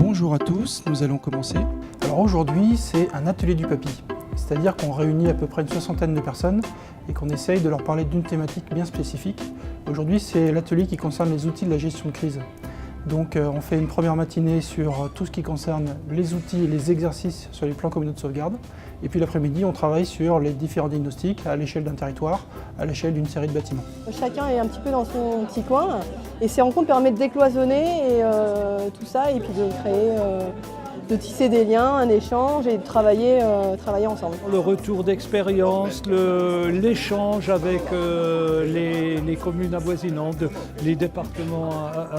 Bonjour à tous, nous allons commencer. Alors aujourd'hui, c'est un atelier du papy, c'est-à-dire qu'on réunit à peu près une soixantaine de personnes et qu'on essaye de leur parler d'une thématique bien spécifique. Aujourd'hui, c'est l'atelier qui concerne les outils de la gestion de crise. Donc on fait une première matinée sur tout ce qui concerne les outils et les exercices sur les plans communaux de sauvegarde. Et puis l'après-midi, on travaille sur les différents diagnostics à l'échelle d'un territoire, à l'échelle d'une série de bâtiments. Chacun est un petit peu dans son petit coin et ces rencontres permettent de décloisonner et, tout ça et puis de créer, de tisser des liens, un échange et de travailler ensemble. Le retour d'expérience, l'échange avec les communes avoisinantes, les départements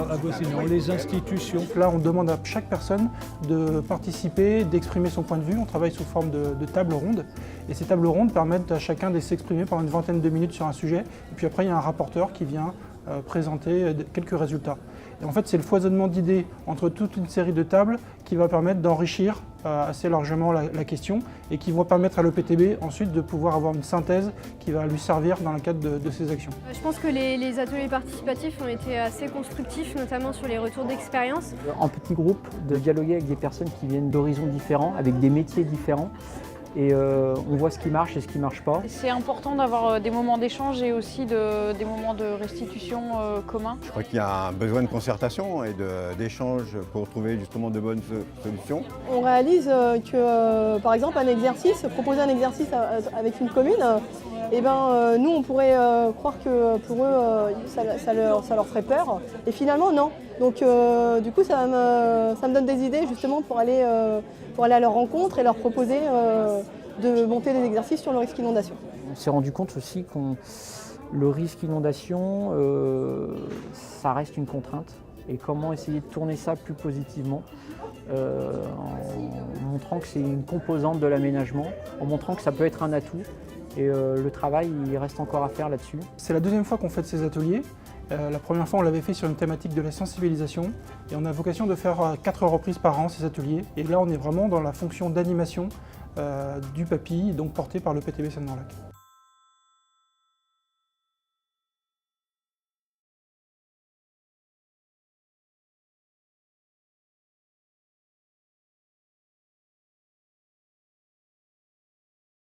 avoisinants, les institutions. Là, on demande à chaque personne de participer, d'exprimer son point de vue. On travaille sous forme de tables rondes. Et ces tables rondes permettent à chacun de s'exprimer pendant une vingtaine de minutes sur un sujet. Et puis après, il y a un rapporteur qui vient présenter quelques résultats. Et en fait, c'est le foisonnement d'idées entre toute une série de tables qui va permettre d'enrichir assez largement la question et qui va permettre à l'EPTB ensuite de pouvoir avoir une synthèse qui va lui servir dans le cadre de ses actions. Je pense que les ateliers participatifs ont été assez constructifs, notamment sur les retours d'expérience. En petit groupe, de dialoguer avec des personnes qui viennent d'horizons différents, avec des métiers différents. Et on voit ce qui marche et ce qui ne marche pas. C'est important d'avoir des moments d'échange et aussi des moments de restitution communs. Je crois qu'il y a un besoin de concertation et d'échange pour trouver justement de bonnes solutions. On réalise que, par exemple, proposer un exercice avec une commune, nous on pourrait croire que pour eux ça leur ferait peur. Et finalement non. Donc du coup ça me donne des idées justement pour aller à leur rencontre et leur proposer de monter des exercices sur le risque inondation. On s'est rendu compte aussi que le risque inondation, ça reste une contrainte. Et comment essayer de tourner ça plus positivement en montrant que c'est une composante de l'aménagement, en montrant que ça peut être un atout. Et le travail, il reste encore à faire là-dessus. C'est la deuxième fois qu'on fait ces ateliers. La première fois, on l'avait fait sur une thématique de la sensibilisation et on a vocation de faire 4 reprises par an ces ateliers. Et là, on est vraiment dans la fonction d'animation du papy, donc porté par le PTB Seine-Nord-Lac.